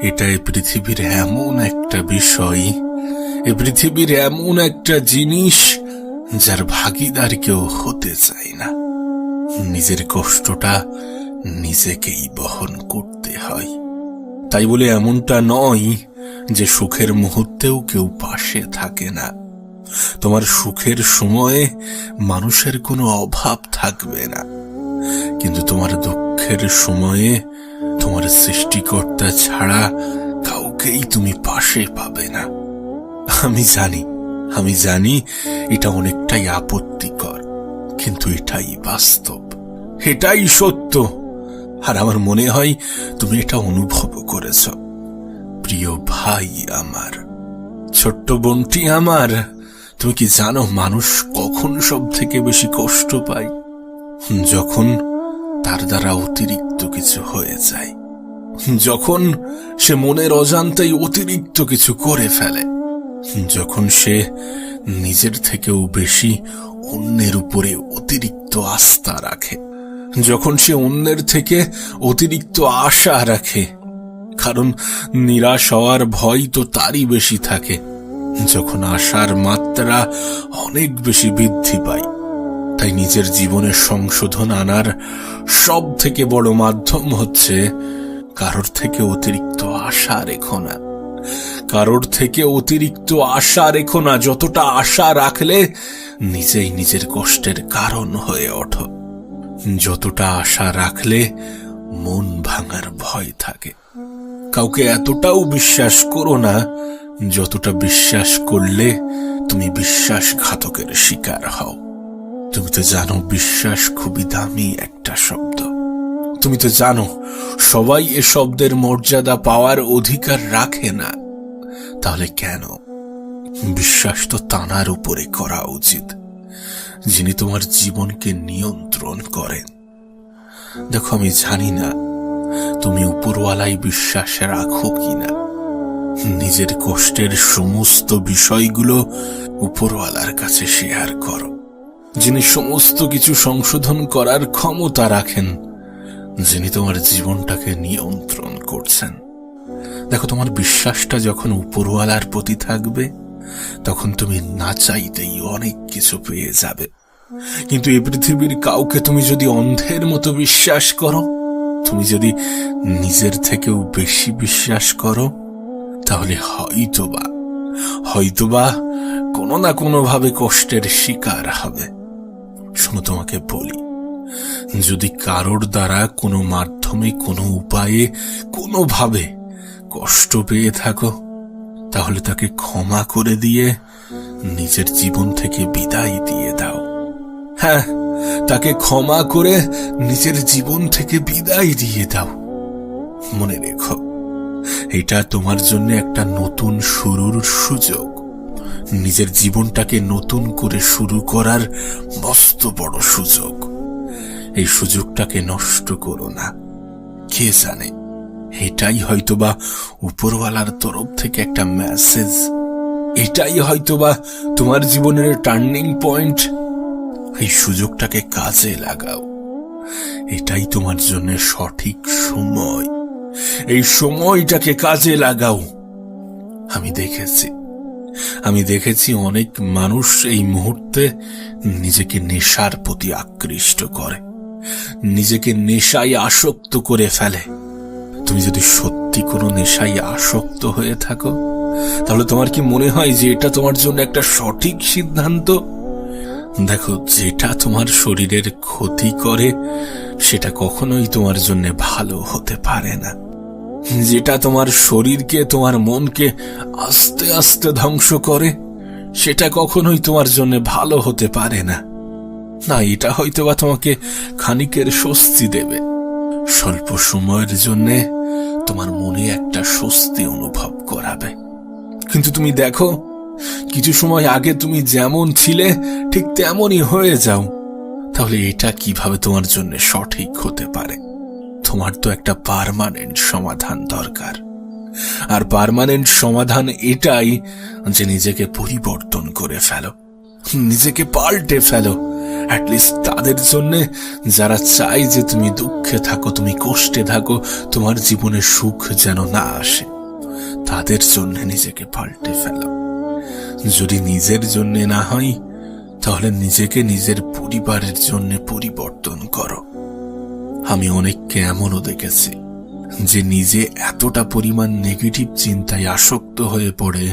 এটা এই পৃথিবীর এমন একটা বিষয়, এ পৃথিবীর এমন একটা জিনিস যার ভাগীদার কেউ হতে চায় না। নিজের কষ্টটা নিজেকেই বহন করতে হয়। তাই বলে এমনটা নয় যে সুখের মুহূর্তেও কেউ পাশে থাকে না। তোমার সুখের সময়ে মানুষের কোনো অভাব থাকবে না, কিন্তু তোমার দুঃখের সময়ে তোমার সৃষ্টিকর্তা ছাড়া কাউকেই তুমি পাশে পাবে না। আমি জানি এটা অনেকটাই আপত্তিকর, কিন্তু এটাই বাস্তব, এটাই সত্য। আর আমার মনে হয় তুমি এটা অনুভব করেছ। প্রিয় ভাই আমার, ছোট্ট বোনটি আমার, তুমি কি জানো মানুষ কখন সব থেকে বেশি কষ্ট পায়? যখন তার দ্বারা অতিরিক্ত কিছু হয়ে যায়, যখন সে মনের অজান্তেই অতিরিক্ত কিছু করে ফেলে, যখন সে নিজের থেকেও বেশি অন্যের উপরে অতিরিক্ত আস্থা রাখে, যখন সে অন্যের থেকে অতিরিক্ত আশা রাখে, কারণ নিরাশ হওয়ার ভয় তো তারই বেশি থাকে। যখন আশার মাত্রা অনেক বেশি বৃদ্ধি পায়। তাই নিজের জীবনে সংশোধন আনার সব থেকে বড় মাধ্যম হচ্ছে কারোর থেকে অতিরিক্ত আশা রেখো না। কারোর থেকে অতিরিক্ত আশা রেখো না। যতটা আশা রাখলে নিজেই নিজের কষ্টের কারণ হয়ে ওঠো। যতটা আশা রাখলে মন ভাঙার ভয় থাকে। কাউকে এতটাও বিশ্বাস করো না যতটা বিশ্বাস করলে তুমি বিশ্বাসঘাতকের শিকার হও। তুমি তো জানো বিশ্বাস খুবই দামি একটা শব্দ। তুমি তো জানো সবাই এ শব্দের মর্যাদা পাওয়ার অধিকার রাখে না। তাহলে কেন? বিশ্বাস তো তানার উপরে করা উচিত যিনি তোমার জীবনকে নিয়ন্ত্রণ করেন। দেখো, আমি জানি না তুমি উপরওয়ালায় বিশ্বাস রাখো কিনা। নিজের কষ্টের সমস্ত বিষয়গুলো উপরওয়ালার কাছে শেয়ার করো, যিনি সমস্ত কিছু সংশোধন করার ক্ষমতা রাখেন, যিনি তোমার জীবনটাকে নিয়ন্ত্রণ করছেন। দেখো, তোমার বিশ্বাসটা যখন উপরওয়ালার প্রতি থাকবে তখন তুমি না চাইতেই অনেক কিছু পেয়ে যাবে। কিন্তু এই পৃথিবীর কাউকে তুমি যদি অন্ধের মতো বিশ্বাস করো, তুমি যদি নিজের থেকেও বেশি বিশ্বাস করো, তাহলে হয়তোবা কোনো না কোনো ভাবে কষ্টের শিকার হবে। শোনো, তোমাকে বলি, যদি কারোর দ্বারা কোনো মাধ্যমে, কোনো উপায়ে, কোনোভাবে কষ্ট পেয়ে থাকো, তাহলে তাকে ক্ষমা করে দিয়ে নিজের জীবন থেকে বিদায় দিয়ে দাও। হ্যাঁ, তাকে ক্ষমা করে নিজের জীবন থেকে বিদায় দিয়ে দাও। মনে রেখো, এটা তোমার জন্য একটা নতুন শুরুর সুযোগ। নিজের জীবনটাকে নতুন করে শুরু করার মস্ত বড় সুযোগ। এই সুযোগটাকে নষ্ট করো না। কে জানে, এটাই হয়তোবা উপরওয়ালার তরফ থেকে একটা মেসেজ। এটাই হয়তোবা তোমার জীবনের টার্নিং পয়েন্ট। এই সুযোগটাকে কাজে লাগাও। এটাই তোমার জন্য সঠিক সময়। এই সময়টাকে কাজে লাগাও। আমি দেখেছি অনেক মানুষ এই মুহূর্তে নিজেকে নেশার প্রতি আকৃষ্ট করে, নিজেকে নেশায় আসক্ত করে ফেলে। তুমি যদি সত্যি কোনো নেশায় আসক্ত হয়ে থাকো, তাহলে তোমার কি মনে হয় যে এটা তোমার জন্য একটা সঠিক সিদ্ধান্ত? দেখো, যেটা তোমার শরীরের ক্ষতি করে সেটা কখনোই তোমার জন্য ভালো হতে পারে না। যেটা তোমার শরীরকে, তোমার মনকে আস্তে আস্তে ধ্বংস করে সেটা কখনোই তোমার জন্য ভালো হতে পারে না। এটা হয়তোবা তোমাকে খানিকের স্বস্তি দেবে, স্বল্প সময়ের জন্য তোমার মনে একটা স্বস্তি অনুভব করাবে। কিন্তু তুমি দেখো, কিছু সময় আগে তুমি যেমন ছিলে ঠিক তেমনই হয়ে যাও। তাহলে এটা কিভাবে তোমার জন্য সঠিক হতে পারে? তোমার তো একটা পার্মানেন্ট সমাধান দরকার। আর পার্মানেন্ট সমাধান এটাই যে নিজেকে পরিবর্তন করে ফেলো, নিজেকে পাল্টে ফেলো। অ্যাটলিস্ট তাদের জন্য যারা চায় যে তুমি দুঃখে থাকো, তুমি কষ্টে থাকো, তোমার জীবনে সুখ যেন না আসে। তাদের জন্য নিজেকে পাল্টে ফেলো। যদি নিজের জন্য না হয়, তাহলে নিজেকে নিজের পরিবারের জন্য পরিবর্তন করো। আমি অনেককে এমনও দেখেছি যে নিজে এতটা পরিমাণ নেগেটিভ চিন্তায় আসক্ত হয়ে পড়ে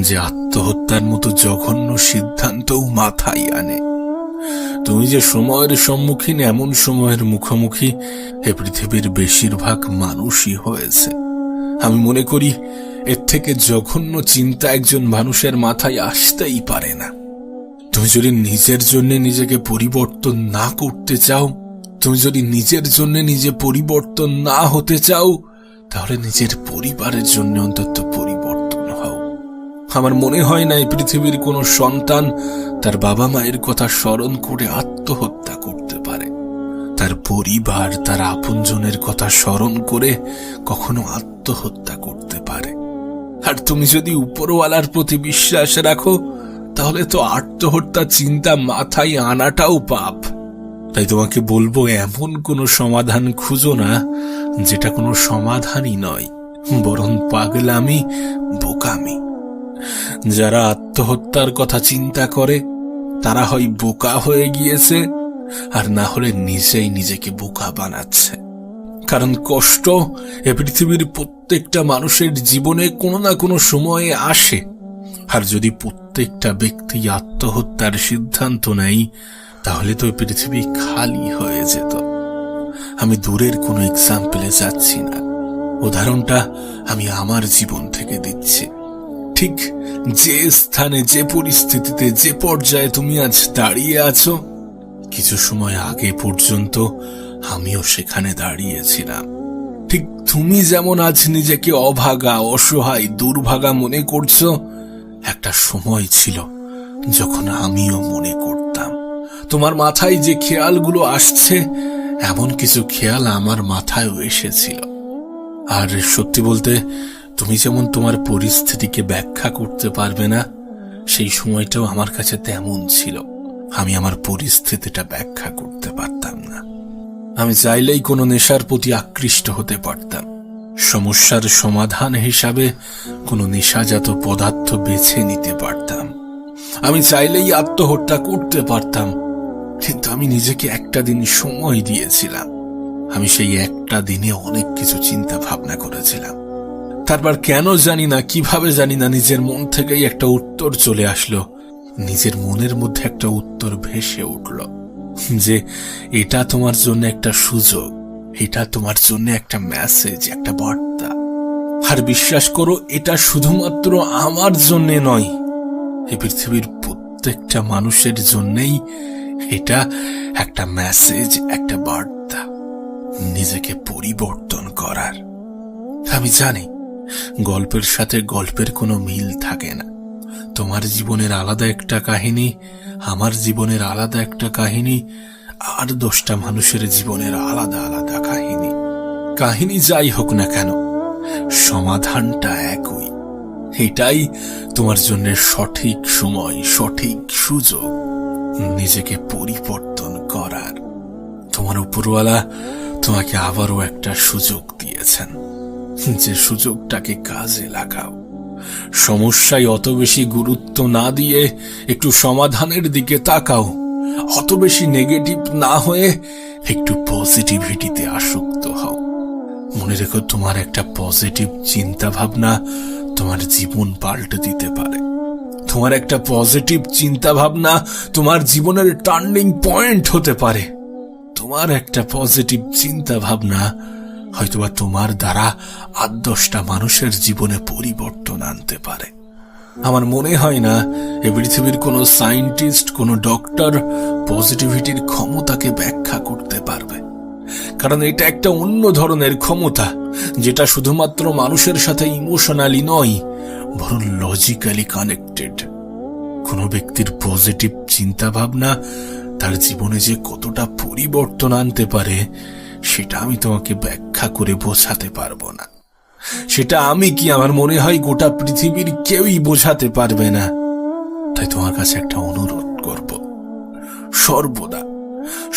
যে আত্মহত্যার মতো জঘন্য সিদ্ধান্তও মাথায় আনে। তুমি যে সময়ের সম্মুখীন, এমন সময়ের মুখোমুখি এ পৃথিবীর বেশিরভাগ মানুষই হয়েছে। আমি মনে করি এর থেকে জঘন্য চিন্তা একজন মানুষের মাথায় আসতেই পারে না। তুমি যদি নিজের জন্য নিজেকে পরিবর্তন না করতে চাও, তুমি যদি নিজের জন্য নিজে পরিবর্তন না হতে চাও, তাহলে নিজের পরিবারের জন্য অন্তত পরিবর্তন হও। আমার মনে হয় না এই পৃথিবীর কোনো সন্তান তার বাবা মায়ের কথা স্মরণ করে আত্মহত্যা করতে পারে। তার পরিবার, তার আপনজনের কথা স্মরণ করে কখনো আত্মহত্যা করতে পারে। আর তুমি যদি উপরওয়ালার প্রতি বিশ্বাস রাখো, তাহলে তো আত্মহত্যা চিন্তা মাথায় আনাটাও পাপ। তাই তোমাকে বলবো, এমন কোনো সমাধান খুঁজো না যেটা কোনো সমাধানই নয়, বরং পাগলামি, বোকামি। যারা আত্মহত্যার কথা চিন্তা করে তারা হয় বোকা হয়ে গিয়েছে, আর না হলে নিজেই নিজেকে বোকা বানাচ্ছে। কারণ কষ্ট এ পৃথিবীর প্রত্যেকটা মানুষের জীবনে কোনো না কোনো সময়ে আসে। আর যদি প্রত্যেকটা ব্যক্তি আত্মহত্যার সিদ্ধান্ত নেয়, তাহলে তো পৃথিবী খালি হয়ে যেত। আমি দূরের কোনো এক্সাম্পলে যাচ্ছি না, উদাহরণটা আমি আমার জীবন থেকে দিচ্ছি। ঠিক যে স্থানে, যে পরিস্থিতিতে, যে পর্যায়ে তুমি আজ দাঁড়িয়ে আছো, কিছু সময় আগে পর্যন্ত আমিও সেখানে দাঁড়িয়েছিলাম। ঠিক তুমি যেমন আজ নিজেকে অভাগা, অসহায়, দুর্ভাগা মনে করছো, একটা সময় ছিল যখন আমিও মনে করতাম। তোমার মাথায় যে খেয়ালগুলো আসছে, এমন কিছু খেয়াল আমার মাথায়ও এসেছিল। আর সত্যি বলতে, তুমি যেমন তোমার পরিস্থিতিকে ব্যাখ্যা করতে পারবে না, সেই সময়টাও আমার কাছে তেমন ছিল। আমি আমার পরিস্থিতিটা ব্যাখ্যা করতে পারতাম না। আমি চাইলেই কোনো নেশার প্রতি আকৃষ্ট হতে পারতাম। সমস্যার সমাধান হিসাবে কোনো নেশাজাত পদার্থ বেছে নিতে পারতাম। আমি চাইলেই আত্মহত্যা করতে পারতাম, কিন্তু আমি নিজেকে একটা দিন সময় দিয়েছিলাম। আমি সেই একটা দিনে অনেক কিছু চিন্তা ভাবনা করেছিলাম। তারপর কেন জানি না, কিভাবে জানি না, নিজের মন থেকেই একটা উত্তর চলে আসলো। নিজের মনের মধ্যে একটা উত্তর ভেসে উঠল যে এটা তোমার জন্য একটা সুযোগ, এটা তোমার জন্য একটা মেসেজ, একটা বার্তা। আর বিশ্বাস করো, এটা শুধুমাত্র আমার জন্য নয়, এই পৃথিবীর প্রত্যেকটা মানুষের জন্যই এটা একটা মেসেজ, একটা বার্তা নিজেকে পরিবর্তন করার। আমি জানি গল্পের সাথে গল্পের কোনো মিল থাকে না। তোমার জীবনের আলাদা একটা কাহিনী, আমার জীবনের আলাদা একটা কাহিনী, আর 10টা মানুষের জীবনের আলাদা আলাদা কাহিনী। কাহিনী যাই হোক না কেন, সমাধানটা একই। এটাই তোমার জন্য সঠিক সময়, সঠিক সুযোগ নিজেকে পরিবর্তন করার। তোমার উপরওয়ালা তোমাকে আবারও একটা সুযোগ দিয়েছেন, যে সুযোগটাকে কাজে লাগাও। সমস্যায় অত বেশি গুরুত্ব না দিয়ে একটু সমাধানের দিকে তাকাও। অত বেশি নেগেটিভ না হয়ে একটু পজিটিভিটিতে আসক্ত হও। মনে রেখো, তোমার একটা পজিটিভ চিন্তা ভাবনা তোমার জীবন পাল্টে দিতে পারে। তোমার একটা পজিটিভ চিন্তা ভাবনা তোমার জীবনের টার্নিং পয়েন্ট হতে পারে। তোমার একটা পজিটিভ চিন্তা ভাবনা হয়তোবা তোমার দ্বারা 8-10টা মানুষের জীবনে পরিবর্তন আনতে পারে। আমার মনে হয় না এ পৃথিবীর কোনো সায়েন্টিস্ট, কোনো ডক্টর পজিটিভিটির ক্ষমতাকে ব্যাখ্যা করতে পারবে। কারণ এটা একটা অন্য ধরনের ক্ষমতা, যেটা শুধুমাত্র মানুষের সাথে ইমোশনালি নয়, বরং লজিক্যালি কানেক্টেড। কোনো ব্যক্তির পজিটিভ চিন্তা ভাবনা তার জীবনে যে কতটা পরিবর্তন আনতে পারে, সেটা আমি তোমাকে ব্যাখ্যা করে বোঝাতে পারবো না। সেটা আমি কি, আমার মনে হয় গোটা পৃথিবীর কেউই বোঝাতে পারবে না। তাই তোমার কাছে একটা অনুরোধ করব,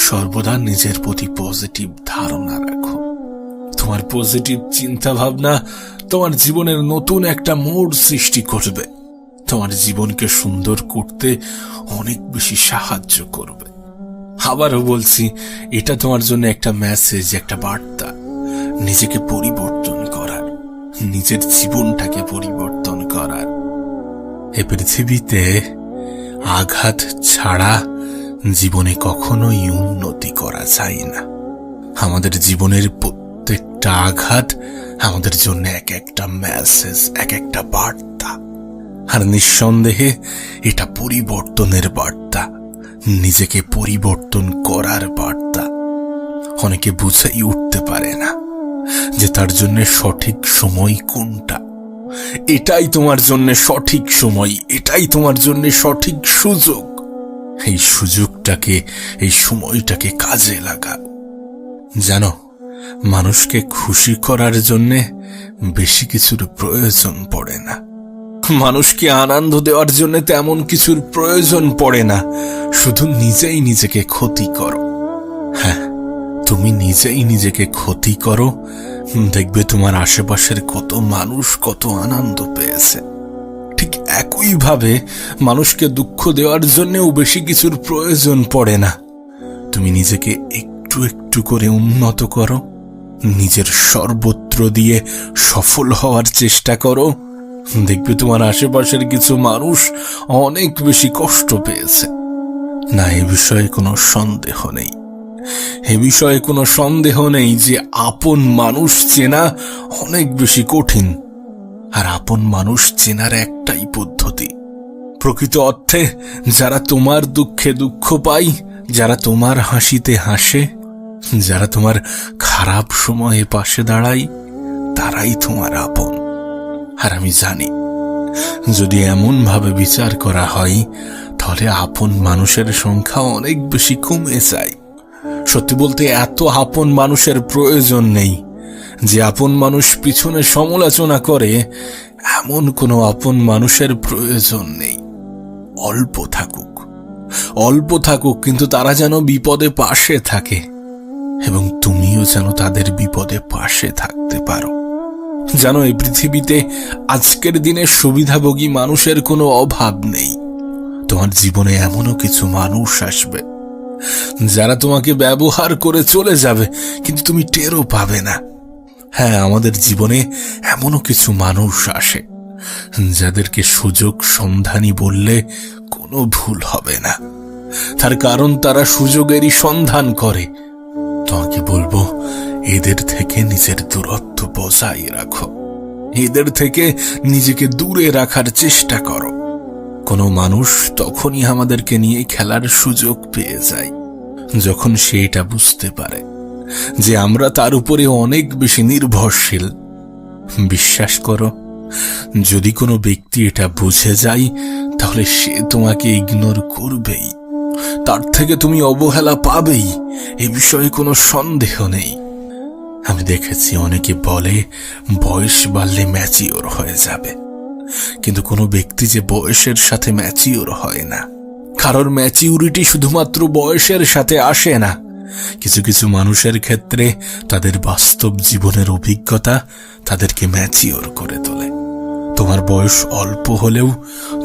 সর্বদা নিজের প্রতি পজিটিভ ধারণা রাখো। তোমার পজিটিভ চিন্তা ভাবনা তোমার জীবনের নতুন একটা মোড় সৃষ্টি করবে, তোমার জীবনকে সুন্দর করতে অনেক বেশি সাহায্য করবে। আবারও বলছি, এটা তোমার জন্য একটা মেসেজ, একটা বার্তা নিজেকে পরিবর্তন করার, নিজের জীবনটাকে পরিবর্তন করার। এ পৃথিবীতে আঘাত ছাড়া জীবনে কখনোই উন্নতি করা যায় না। আমাদের জীবনের প্রত্যেকটা আঘাত আমাদের জন্য এক একটা মেসেজ, এক একটা বার্তা। আর নিঃসন্দেহে এটা পরিবর্তনের বার্তা, নিজেকে পরিবর্তন করার বার্তা। অনেকে বুঝেই উঠতে পারে না যে তার জন্য সঠিক সময় কোনটা। এটাই তোমার জন্য সঠিক সময়, এটাই তোমার জন্য সঠিক সুযোগ। এই সুযোগটাকে, এই সময়টাকে কাজে লাগাও। জানো, মানুষকে খুশি করার জন্য বেশি কিছুর প্রয়োজন পড়ে না, মানুষকে আনন্দ দেওয়ার জন্য তেমন কিছুর প্রয়োজন পড়ে না। শুধু নিজেই নিজেকে ক্ষতি করো। হ্যাঁ, তুমি নিজেই নিজেকে ক্ষতি করো, দেখবে তোমার আশেপাশের কত মানুষ কত আনন্দ পেয়েছে। ঠিক একইভাবে মানুষকে দুঃখ দেওয়ার জন্যও বেশি কিছুর প্রয়োজন পড়ে না। তুমি নিজেকে একটু একটু করে উন্নত করো, নিজের সর্বত্র দিয়ে সফল হওয়ার চেষ্টা করো, দেখবে তোমার আশেপাশের কিছু মানুষ অনেক বেশি কষ্ট পেয়েছে। না, এ বিষয়ে কোনো সন্দেহ নেই, এ বিষয়ে কোনো সন্দেহ নেই যে আপন মানুষ চেনা অনেক বেশি কঠিন। আর আপন মানুষ চেনার একটাই পদ্ধতি, প্রকৃত অর্থে যারা তোমার দুঃখে দুঃখ পায়, যারা তোমার হাসিতে হাসে, যারা তোমার খারাপ সময়ে পাশে দাঁড়ায়, তারাই তোমার আপন। আর আমি জানি, যদি এমন ভাবে বিচার করা হয় তাহলে আপন মানুষের সংখ্যা অনেক বেশি কমে যায়। সত্যি বলতে এত আপন মানুষের প্রয়োজন নেই। যে আপন মানুষ পিছনে সমালোচনা করে, এমন কোনো আপন মানুষের প্রয়োজন নেই। অল্প থাকুক, অল্প থাকুক, কিন্তু তারা যেন বিপদে পাশে থাকে, এবং তুমিও যেন তাদের বিপদে পাশে থাকতে পারো। জানো, এই পৃথিবীতে আজকের দিনে সুবিধাভোগী মানুষের কোনো অভাব নেই। তোমার জীবনে এমনও কিছু মানুষ আসবে যারা তোমাকে ব্যবহার করে চলে যাবে, কিন্তু তুমি টেরও পাবে না। হ্যাঁ, আমাদের জীবনে এমনও কিছু মানুষ আসে যাদেরকে সুযোগ সন্ধানী বললে কোনো ভুল হবে না। তার কারণ তারা সুযোগেরই সন্ধান করে। তোমাকে বলবো, এদের থেকে নিজের দূরত্ব বজায় রাখো, এদের থেকে নিজেকে দূরে রাখার চেষ্টা করো। কোনো মানুষ তখনই আমাদেরকে নিয়ে খেলার সুযোগ পেয়ে যায় যখন সে এটা বুঝতে পারে যে আমরা তার উপরে অনেক বেশি নির্ভরশীল। বিশ্বাস করো, যদি কোনো ব্যক্তি এটা বুঝে যায় তাহলে সে তোমাকে ইগনোর করবেই, তার থেকে তুমি অবহেলা পাবেই, এ বিষয়ে কোনো সন্দেহ নেই। আমি দেখেছি অনেকে বলে বয়স বাড়লে ম্যাচিওর হয়ে যাবে, কিন্তু কোনো ব্যক্তি যে বয়সের সাথে ম্যাচিওর হয় না। কারোর ম্যাচিউরিটি শুধুমাত্র বয়সের সাথে আসে না। কিছু কিছু মানুষের ক্ষেত্রে তাদের বাস্তব জীবনের অভিজ্ঞতা তাদেরকে ম্যাচিওর করে তোলে। তোমার বয়স অল্প হলেও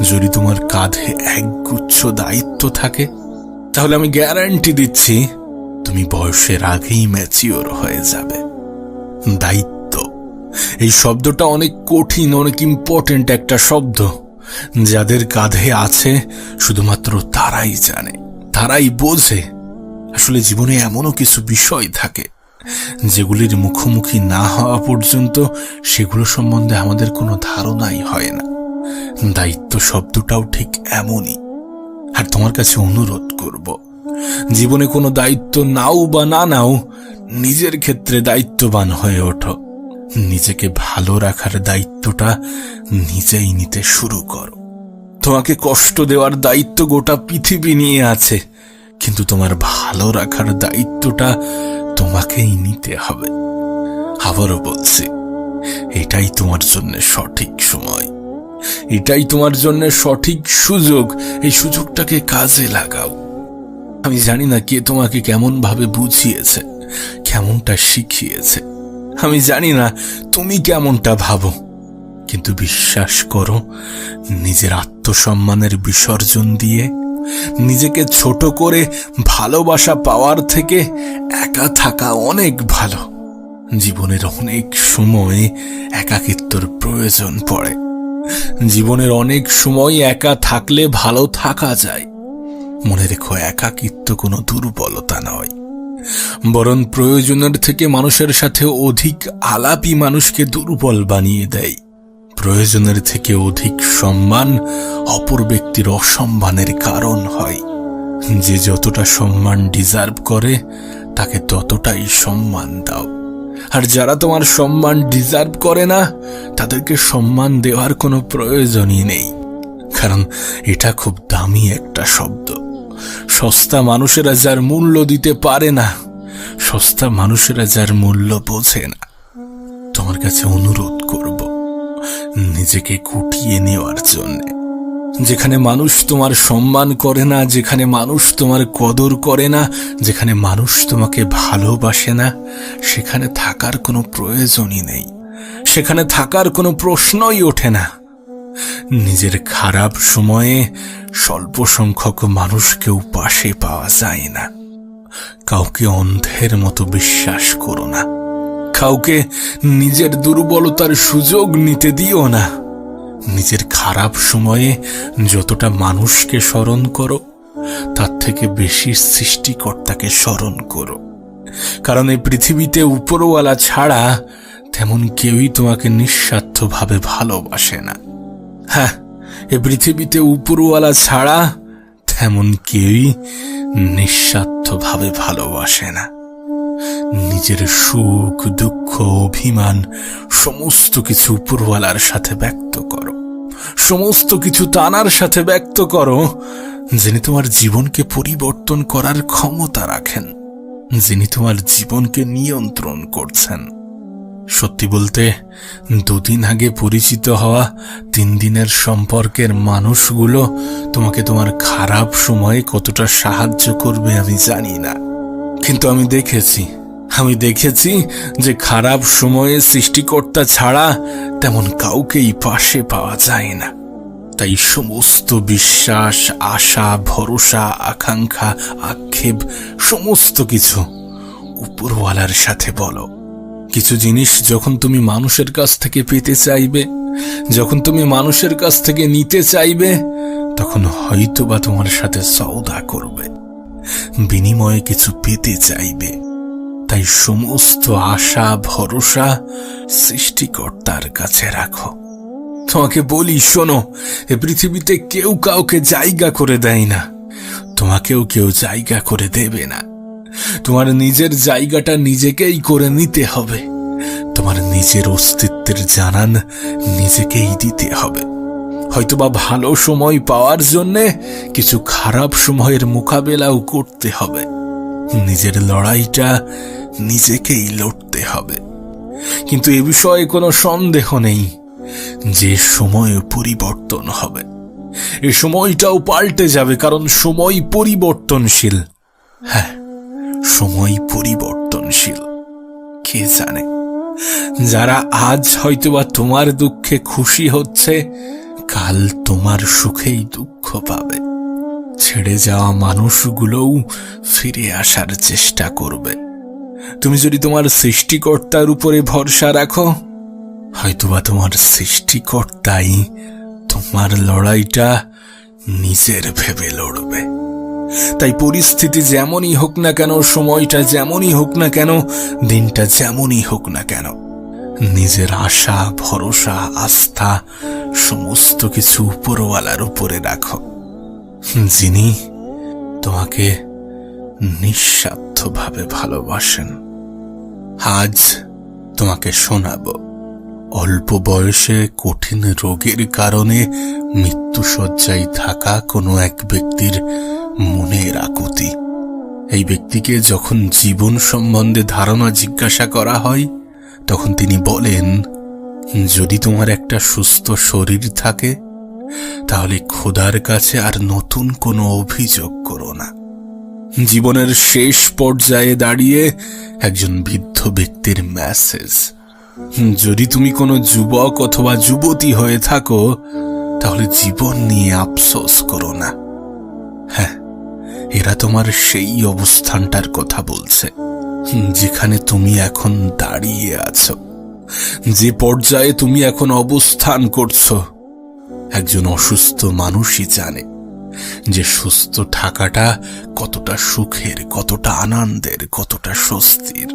যদি তোমার কাঁধে একগুচ্ছ দায়িত্ব থাকে, তাহলে আমি গ্যারান্টি দিচ্ছি তুমি বয়সের আগেই ম্যাচিওর হয়ে যাবে। দায়িত্ব, এই শব্দটা অনেক কঠিন, অনেক ইম্পর্টেন্ট একটা শব্দ। যাদের কাঁধে আছে শুধুমাত্র তারাই জানে, তারাই বোঝে। আসলে জীবনে এমনও কিছু বিষয় থাকে যেগুলির মুখোমুখি না হওয়া পর্যন্ত সেগুলো সম্বন্ধে আমাদের কোনো ধারণাই হয় না। দায়িত্ব শব্দটাও ঠিক এমনই। আর তোমার কাছে অনুরোধ করব, জীবনে কোনো দায়িত্ব নাও বা না নাও, নিজের ক্ষেত্রে দায়িত্ববান হয়ে ওঠো। নিজেকে ভালো রাখার দায়িত্বটা নিজেই নিতে শুরু করো। তোমাকে কষ্ট দেওয়ার দায়িত্ব গোটা পৃথিবী নিয়ে আছে, কিন্তু তোমার ভালো রাখার দায়িত্বটা তোমাকেই নিতে হবে। আবারও বলছি, এটাই তোমার জন্য সঠিক সময়, এটাই তোমার জন্য সঠিক সুযোগ। এই সুযোগটাকে কাজে লাগাও। আমি জানি না কে তোমাকে কেমন ভাবে বুঝিয়েছে, কেমনটা শিখিয়েছে। আমি জানি না তুমি কেমনটা ভাবো, কিন্তু বিশ্বাস করো, নিজের আত্মসম্মানের বিসর্জন দিয়ে নিজেকে ছোট করে ভালোবাসা পাওয়ার থেকে একা থাকা অনেক ভালো। জীবনের অনেক সময় একাকিত্বর প্রয়োজন পড়ে। জীবনের অনেক সময় একা থাকলে ভালো থাকা যায়। মনে রেখো, একাকিত্ব কোনো দুর্বলতা নয়, বরং প্রয়োজনের থেকে মানুষের সাথে অধিক আলাপই মানুষকে দুর্বল বানিয়ে দেয়। প্রয়োজনের থেকে অধিক সম্মান অপর ব্যক্তির অসম্মানের কারণ হয়। যে যতটা সম্মান ডিজার্ভ করে তাকে ততটাই সম্মান দাও, আর যারা তোমার সম্মান ডিজার্ভ করে না তাদেরকে সম্মান দেওয়ার কোনো প্রয়োজনই নেই। কারণ এটা খুব দামি একটা শব্দ। সস্তা মানুষেরা যার মূল্য দিতে পারে না, সস্তা মানুষেরা যার মূল্য বোঝে না। তোমার কাছে অনুরোধ করব, নিজেকে গুটিয়ে নেওয়ার জন্য। যেখানে মানুষ তোমার সম্মান করে না, যেখানে মানুষ তোমার কদর করে না, যেখানে মানুষ তোমাকে ভালোবাসে না, সেখানে থাকার কোনো প্রয়োজনই নেই, সেখানে থাকার কোনো প্রশ্নই ওঠে না। নিজের খারাপ সময়ে স্বল্প সংখ্যক মানুষকেও পাশে পাওয়া যায় না। কাউকে অন্ধের মতো বিশ্বাস করো না, কাউকে নিজের দুর্বলতার সুযোগ নিতে দিও না। নিজের খারাপ সময়ে যতটা মানুষকে স্মরণ করো, তার থেকে বেশি সৃষ্টিকর্তাকে স্মরণ করো। কারণ এই পৃথিবীতে উপরওয়ালা ছাড়া তেমন কেউই তোমাকে নিঃস্বার্থভাবে ভালোবাসে না। হ্যাঁ, এ পৃথিবীতে উপরওয়ালা ছাড়া তেমন কেউই নিঃস্বার্থভাবে ভালোবাসে না। নিজের সুখ, দুঃখ, অভিমান সমস্ত কিছু উপরওয়ালার সাথে ব্যক্ত করো। সমস্ত কিছু তানার সাথে ব্যক্ত করো, যিনি তোমার জীবনকে পরিবর্তন করার ক্ষমতা রাখেন, যিনি তোমার জীবনকে নিয়ন্ত্রণ করছেন। সত্যি বলতে, 2 দিন আগে পরিচিত হওয়া 3 দিনের সম্পর্কের মানুষগুলো তোমাকে তোমার খারাপ সময়ে কতটা সাহায্য করবে আমি জানি না, কিন্তু আমি দেখেছি যে খারাপ সময়ে সৃষ্টিকর্তা ছাড়া তেমন কাউকেই পাশে পাওয়া যায় না। তাই সমস্ত বিশ্বাস, আশা, ভরসা, আকাঙ্ক্ষা, আক্ষেপ সমস্ত কিছু উপরওয়ালার সাথে বলো। কিছু জিনিস যখন তুমি মানুষের কাছ থেকে পেতে চাইবে, যখন তুমি মানুষের কাছ থেকে নিতে চাইবে, তখন হয়তোবা তোমার সাথে সওদা করবে, বিনিময়ে কিছু পেতে চাইবে। তাই সমস্ত আশা, ভরসা সৃষ্টিকর্তার কাছে রাখো। তোমাকে বলি, শোনো, এ পৃথিবীতে কেউ কাউকে জায়গা করে দেয় না, তোমাকেও কেউ জায়গা করে দেবে না। তোমার নিজের জায়গাটা নিজেকেই করে নিতে হবে। তোমার নিজের অস্তিত্বের জানান নিজেকেই দিতে হবে। হয়তোবা ভালো সময় পাওয়ার জন্যে কিছু খারাপ সময়ের মোকাবেলাও করতে হবে। নিজের লড়াইটা নিজেকেই লড়তে হবে। কিন্তু এ বিষয়ে কোনো সন্দেহ নেই যে সময় পরিবর্তন হবে, এ সময়টাও পাল্টে যাবে, কারণ সময় পরিবর্তনশীল। হ্যাঁ, সময় পরিবর্তনশীল। কে জানে, যারা আজ হয়তোবা তোমার দুঃখে খুশি হচ্ছে, কাল তোমার সুখেই দুঃখ পাবে। ছেড়ে যাওয়া মানুষগুলোও ফিরে আসার চেষ্টা করবে। তুমি যদি তোমার সৃষ্টিকর্তার উপরে ভরসা রাখো, হয়তোবা তোমার সৃষ্টিকর্তাই তোমার লড়াইটা নিজের ভেবে লড়বে। তাই পরিস্থিতি যেমনই হোক না কেন, সময়টা যেমনই হোক না কেন, দিনটা যেমনই হোক না কেন, নিজের আশা, ভরসা, আস্থা সমস্ত কিছু উপরওয়ালার উপরে রাখো, যিনি তোমাকে নিঃস্বার্থভাবে ভালোবাসেন। আজ তোমাকে শোনাবো অল্প বয়সে কঠিন রোগের কারণে মৃত্যুশয্যায় থাকা কোনো এক ব্যক্তির মনের আকুতি। এই ব্যক্তিকে যখন জীবন সম্বন্ধে ধারণা জিজ্ঞাসা করা হয়, তখন তিনি বলেন, যদি তোমার একটা সুস্থ শরীর থাকে, তাহলে খোদার কাছে আর নতুন কোনো অভিযোগ করো না। জীবনের শেষ পর্যায়ে দাঁড়িয়ে একজন বৃদ্ধ ব্যক্তির মেসেজ। যদি তুমি কোনো যুবক অথবা যুবতী হয়ে থাকো, তাহলে জীবন নিয়ে আফসোস করো না। হ্যাঁ, এরা তোমার সেই অবস্থানটার কথা বলছে যেখানে তুমি এখন দাঁড়িয়ে আছো, যে পর্যায়ে তুমি এখন অবস্থান করছো। একজন অসুস্থ মানুষই জানে যে সুস্থ থাকাটা কতটা সুখের, কতটা আনন্দের, কতটা স্বস্তির।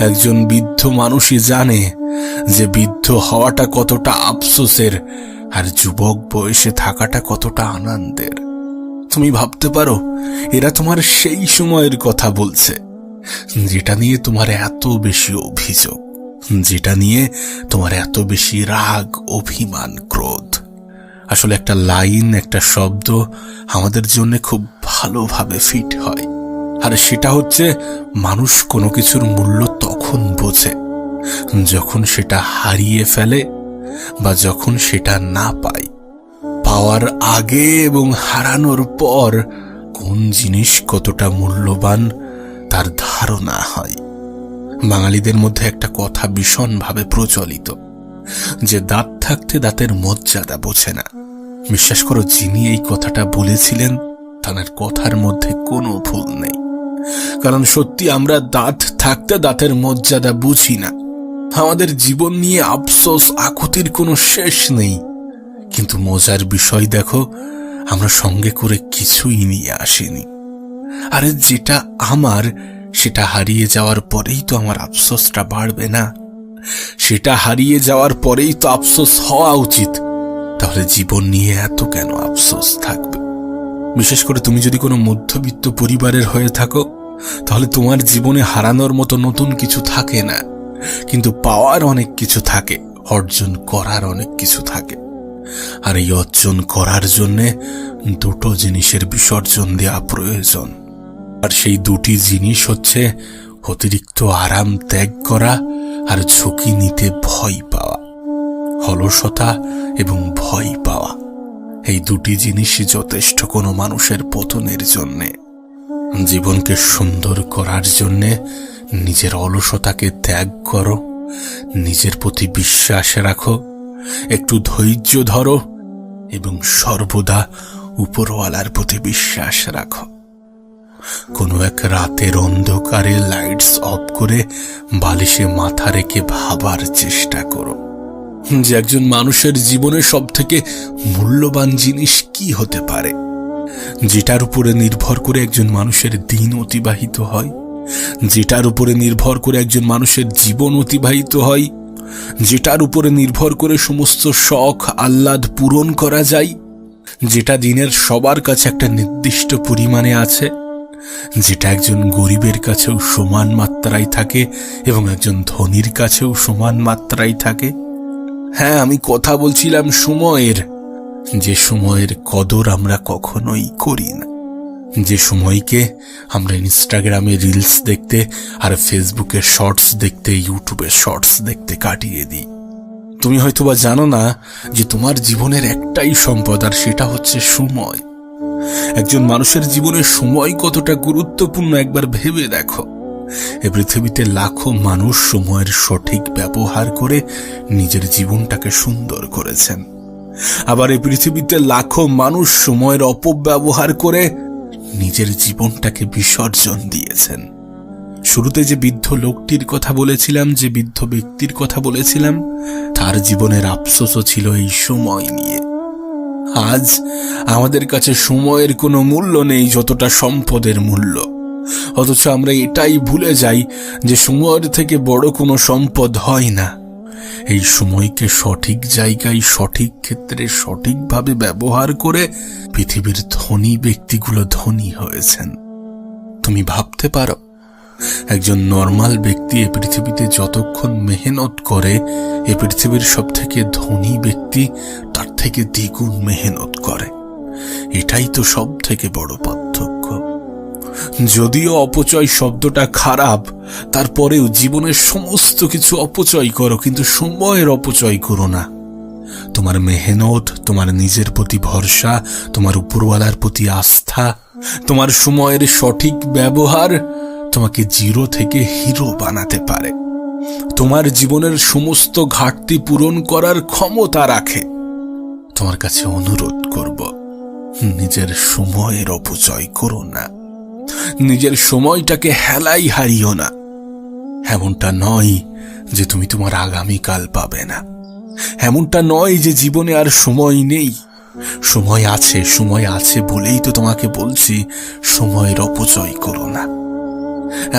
একজন বৃদ্ধ মানুষই জানে যে বৃদ্ধ হওয়াটা কতটা আফসোসের, আর যুবক বয়সে থাকাটা কতটা আনন্দের। তুমি ভাবতে পারো এরা তোমার সেই সময়ের কথা বলছে যেটা নিয়ে তোমার এত বেশি অভিযোগ, যেটা নিয়ে তোমার এত বেশি রাগ, অভিমান, ক্রোধ। আসলে একটা লাইন, একটা শব্দ আমাদের জন্য খুব ভালোভাবে ফিট হয়, আর সেটা হচ্ছে মানুষ কোনো কিছুর মূল্য তখন বোঝে যখন সেটা হারিয়ে ফেলে বা যখন সেটা না পায়। পাওয়ার আগে এবং হারানোর পর কোন জিনিস কতটা মূল্যবান তার ধারণা হয়। বাঙালিদের মধ্যে একটা কথা ভীষণভাবে প্রচলিত যে দাঁত থাকতে দাঁতের মর্যাদা বোঝে না। বিশ্বাস করো, যিনি এই কথাটা বলেছিলেন তার কথার মধ্যে কোনো ভুল নেই। কারণ সত্যি আমরা দাঁত থাকতে দাঁতের মর্যাদা বুঝি না। আমাদের জীবন নিয়ে আফসোস আকুতির কোনো শেষ নেই, কিন্তু মজার বিষয় দেখো, আমরা সঙ্গে করে কিছুই নিয়ে আসিনি। আরে যেটা আমার সেটা হারিয়ে যাওয়ার পরেই তো আমার আফসোসটা বাড়বে না? সেটা হারিয়ে যাওয়ার পরেই তো আফসোস হওয়া উচিত। তাহলে জীবন নিয়ে এত কেন আফসোস থাকবে? বিশেষ করে তুমি যদি কোনো মধ্যবিত্ত পরিবারের হয়ে থাকো, তাহলে তোমার জীবনে হারানোর মতো নতুন কিছু থাকে না, কিন্তু পাওয়ার অনেক কিছু থাকে, অর্জন করার অনেক কিছু থাকে। আর এই অর্জন করার জন্যে দুটো জিনিসের বিসর্জন দেওয়া প্রয়োজন। আর সেই দুটি জিনিস হচ্ছে অতিরিক্ত আরাম ত্যাগ করা আর ঝুঁকি নিতে ভয় পাওয়া। অলসতা এবং ভয় পাওয়া, এই দুটি জিনিসই যথেষ্ট কোনো মানুষের পতনের জন্যে। জীবনকে সুন্দর করার জন্যে নিজের অলসতাকে ত্যাগ করো, নিজের প্রতি বিশ্বাস রাখো, একটু ধৈর্য ধরো এবং সর্বদা উপরওয়ালার প্রতি বিশ্বাস রাখো। কোনো এক রাতের অন্ধকারে লাইটস অফ করে বালিশে মাথা রেখে ভাবার চেষ্টা করো যে একজন মানুষের জীবনে সব থেকে মূল্যবান জিনিস কি হতে পারে, যেটার উপরে নির্ভর করে একজন মানুষের দিন অতিবাহিত হয়, যেটার উপরে নির্ভর করে একজন মানুষের জীবন অতিবাহিত হয়, যেটার উপরে নির্ভর করে সমস্ত শখ আহ্লাদ পূরণ করা যায়, যেটা দিনের সবার কাছে একটা নির্দিষ্ট পরিমাণে আছে, যেটা একজন গরিবের কাছেও সমান মাত্রায় থাকে এবং একজন ধনীর কাছেও সমান মাত্রায় থাকে। হ্যাঁ, আমি কথা বলছিলাম সময়ের, যে সময়ের কদর আমরা কখনোই করি না, যে সময়কে আমরা ইনস্টাগ্রামে রিলস দেখতে আর ফেসবুকে শর্টস দেখতে, ইউটিউবে শর্টস দেখতে কাটিয়ে দিই। তুমি হয়তোবা জানো না যে তোমার জীবনের একটাই সম্পদ, আর সেটা হচ্ছে সময়। একজন মানুষের জীবনে সময় কতটা গুরুত্বপূর্ণ একবার ভেবে দেখো। এ পৃথিবীতে লাখো মানুষ সময়ের সঠিক ব্যবহার করে নিজের জীবনটাকে সুন্দর করেছেন, আবার এই পৃথিবীতে লাখো মানুষ সময়ের অপব্যবহার করে নিজের জীবনটাকে বিসর্জন দিয়েছেন। শুরুতে যে বৃদ্ধ লোকটির কথা বলেছিলাম, যে বৃদ্ধ ব্যক্তির কথা বলেছিলাম, তার জীবনের আফসোসও ছিল এই সময় নিয়ে। আজ আমাদের কাছে সময়ের কোনো মূল্য নেই যতটা সম্পদের মূল্য, অথচ আমরা এটাই ভুলে যাই যে সময়ের থেকে বড় কোনো সম্পদ হয় না। এই সময়কে সঠিক জায়গায়, সঠিক ক্ষেত্রে, সঠিকভাবে ব্যবহার করে পৃথিবীর ধনী ব্যক্তিগুলো ধনী হয়েছেন। তুমি ভাবতে পারো, একজন নর্মাল ব্যক্তি এ পৃথিবীতে যতক্ষণ মেহনত করে, এ পৃথিবীর সব থেকে ধনী ব্যক্তি তার থেকে দ্বিগুণ মেহনত করে। এটাই তো সব থেকে বড় পার্থক্য। যদিও অপচয় শব্দটা খারাপ, তারপরেও জীবনের সমস্ত কিছু অপচয় করো, কিন্তু সময়ের অপচয় করো না। তোমার মেহনত, তোমার নিজের প্রতি ভরসা, তোমার উপরওয়ালার প্রতি আস্থা, তোমার সময়ের সঠিক ব্যবহার তোমাকে জিরো থেকে হিরো বানাতে পারে, তোমার জীবনের সমস্ত ঘাটতি পূরণ করার ক্ষমতা রাখে। তোমার কাছে অনুরোধ করব, নিজের সময়ের অপচয় করো না, নিজের সময়টাকে হেলাই হারিও না। এমনটা নয় যে তুমি তোমার আগামীকাল পাবে না, এমনটা নয় যে জীবনে আর সময় নেই। সময় আছে বলেই তো তোমাকে বলছি সময়ের অপচয় করো না।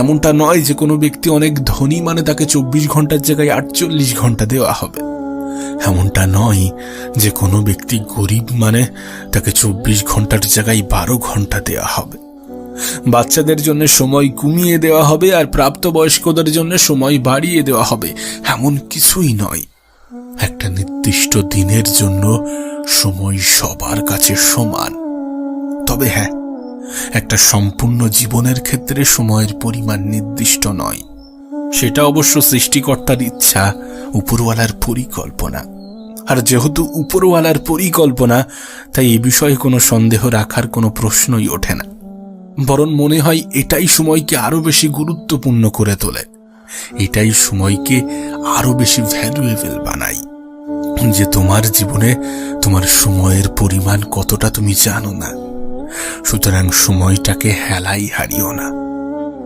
এমনটা নয় যে কোনো ব্যক্তি অনেক ধনী মানে তাকে 24 ঘন্টার জায়গায় 48 ঘন্টা দেওয়া হবে। এমনটা নয় যে কোনো ব্যক্তি গরিব মানে তাকে 24 ঘন্টার জায়গায় 12 ঘন্টা দেওয়া হবে। বাচ্চাদের জন্য সময় কমিয়ে দেওয়া হবে আর প্রাপ্তবয়স্কদের জন্য সময় বাড়িয়ে দেওয়া হবে, এমন কিছুই নয়। একটা নির্দিষ্ট দিনের জন্য সময় সবার কাছে সমান। তবে হ্যাঁ, একটা সম্পূর্ণ জীবনের ক্ষেত্রে সময়ের পরিমাণ নির্দিষ্ট নয়। সেটা অবশ্য সৃষ্টিকর্তার ইচ্ছা, উপরওয়ালার পরিকল্পনা। আর যেহেতু উপরওয়ালার পরিকল্পনা, তাই এ বিষয়ে কোনো সন্দেহ রাখার কোনো প্রশ্নই ওঠে না। বরং মনে হয় এটাই সময়কে আরো বেশি গুরুত্বপূর্ণ করে তোলে, এটাই সময়কে আরো বেশি ভ্যালুয়েবল বানায়। যে তোমার জীবনে তোমার সময়ের পরিমাণ কতটা তুমি জানো না, সুতরাং সময়টাকে হেলাই হারিও না।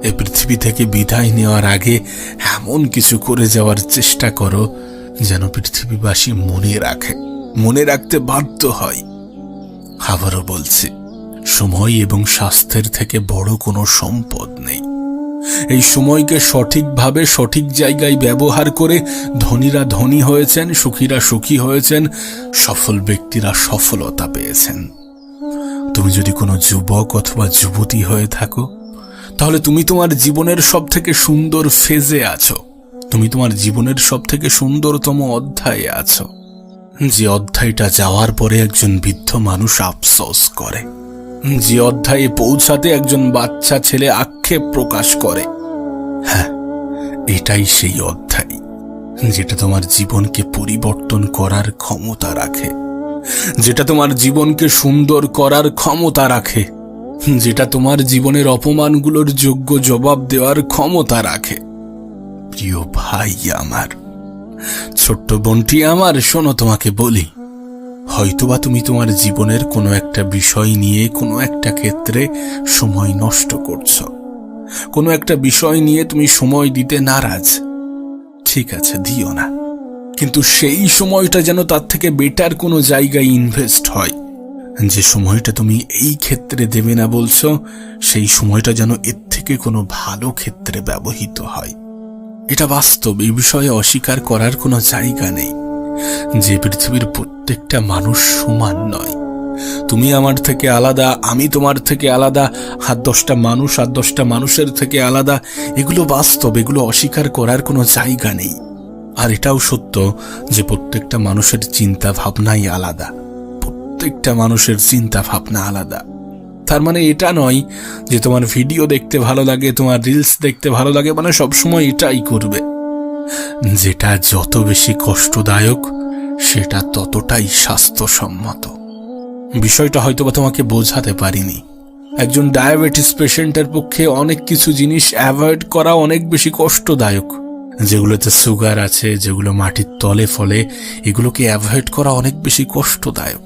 এ পৃথিবী থেকে বিদায় নেওয়ার আগে এমন কিছু করে যাওয়ার চেষ্টা করো যেন পৃথিবীবাসী মনে রাখতে বাধ্য হয়। আবারও বলছি, সময় এবং স্বাস্থ্যের থেকে বড় কোনো সম্পদ নেই। এই সময়কে সঠিকভাবে সঠিক জায়গায় ব্যবহার করে ধনীরা ধনী হয়েছেন, সুখীরা সুখী হয়েছেন, সফল ব্যক্তিরা সফলতা পেয়েছেন। তুমি যদি কোনো যুবক অথবা যুবতী হয়ে থাকো, তাহলে তুমি তোমার জীবনের সব থেকে সুন্দর ফেজে আছো, তুমি তোমার জীবনের সব থেকে সুন্দরতম অধ্যায়ে আছো, যে অধ্যায়টা যাওয়ার পরে একজন বৃদ্ধ মানুষ আফসোস করে, যে অধ্যায়ে পৌঁছাতে একজন বাচ্চা ছেলে আক্ষেপ প্রকাশ করে। হ্যাঁ, এটাই সেই অধ্যায় যেটা তোমার জীবনকে পরিবর্তন করার ক্ষমতা রাখে, যেটা তোমার জীবনকে সুন্দর করার ক্ষমতা রাখে, যেটা তোমার জীবনের অপমানগুলোর যোগ্য জবাব দেওয়ার ক্ষমতা রাখে। প্রিয় ভাই আমার, ছোট্ট বোনটি আমার, শোনো, তোমাকে বলি, হয়তোবা তুমি তোমার জীবনের কোনো একটা বিষয় নিয়ে কোনো একটা ক্ষেত্রে সময় নষ্ট করছো, কোনো একটা বিষয় নিয়ে তুমি সময় দিতে নারাজ। ঠিক আছে, দিও না, কিন্তু সেই সময়টা যেন তার থেকে বেটার কোনো জায়গায় ইনভেস্ট হয়। যে সময়টা তুমি এই ক্ষেত্রে দেবে না বলছো, সেই সময়টা যেন এর থেকে কোনো ভালো ক্ষেত্রে ব্যবহৃত হয়। এটা বাস্তব, এই বিষয়ে অস্বীকার করার কোনো জায়গা নেই। যে পৃথিবীর প্রত্যেকটা মানুষ সমান নয়। তুমি আমার থেকে আলাদা, আমি তোমার থেকে আলাদা, আর 10টা মানুষ আর 10টা মানুষের থেকে আলাদা, এগুলো বাস্তব, এগুলো অস্বীকার করার কোনো জায়গা নেই। আর এটাও সত্য যে প্রত্যেকটা মানুষের চিন্তা ভাবনাই আলাদা, প্রত্যেকটা মানুষের চিন্তা ভাবনা আলাদা। তার মানে এটা নয় যে তোমার ভিডিও দেখতে ভালো লাগে, তোমার রিলস দেখতে ভালো লাগে মানে সবসময় এটাই করবে। যেটা যত বেশি কষ্টদায়ক সেটা ততটাই স্বাস্থ্যসম্মত। বিষয়টা হয়তোবা তোমাকে বোঝাতে পারিনি। একজন ডায়াবেটিস পেশেন্টের পক্ষে অনেক কিছু জিনিস অ্যাভয়েড করা অনেক বেশি কষ্টদায়ক। যেগুলোতে সুগার আছে, যেগুলো মাটির তলে ফলে, এগুলোকে অ্যাভয়েড করা অনেক বেশি কষ্টদায়ক,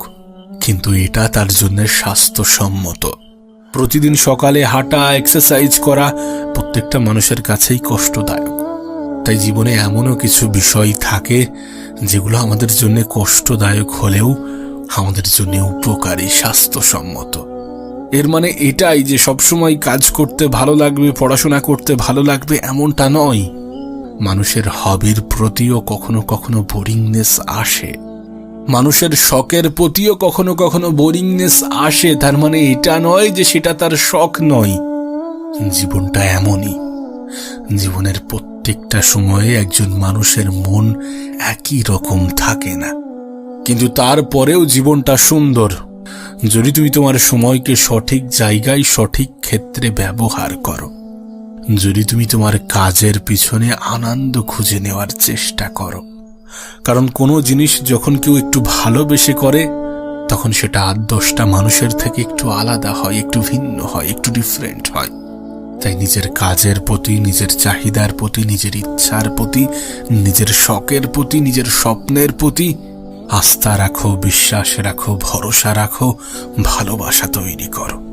কিন্তু এটা তার জন্য স্বাস্থ্যসম্মত। প্রতিদিন সকালে হাঁটা, এক্সারসাইজ করা প্রত্যেকটা মানুষের কাছেই কষ্টদায়ক। তাই জীবনে এমনও কিছু বিষয় থাকে যেগুলো আমাদের জন্য কষ্টদায়ক হলেও আমাদের জন্য উপকারী, স্বাস্থ্যসম্মত। এর মানে এটাই যে সবসময় কাজ করতে ভালো লাগবে, পড়াশোনা করতে ভালো লাগবে এমনটা নয়। মানুষের হবির প্রতিও কখনো কখনো বোরিংনেস আসে, মানুষের শখের প্রতিও কখনো কখনো বোরিংনেস আসে। তার মানে এটা নয় যে সেটা তার শখ নয়। জীবনটা এমনই, জীবনের প্রত্যেকটা সময়ে একজন মানুষের মন একই রকম থাকে না, কিন্তু তারপরেও জীবনটা সুন্দর যদি তুমি তোমার সময়কে সঠিক জায়গায় সঠিক ক্ষেত্রে ব্যবহার করো, যদি তুমি তোমার কাজের পিছনে আনন্দ খুঁজে নেওয়ার চেষ্টা করো। কারণ কোনো জিনিস যখন কেউ একটু ভালোবেসে করে তখন সেটা 8-10টা মানুষের থেকে একটু আলাদা হয়, একটু ভিন্ন হয়, একটু ডিফারেন্ট হয়। তাই নিজের কাজের প্রতি, নিজের চাহিদার প্রতি, নিজের ইচ্ছার প্রতি, নিজের শখের প্রতি, নিজের স্বপ্নের প্রতি আস্থা রাখো, বিশ্বাস রাখো, ভরসা রাখো, ভালোবাসা তৈরি করো।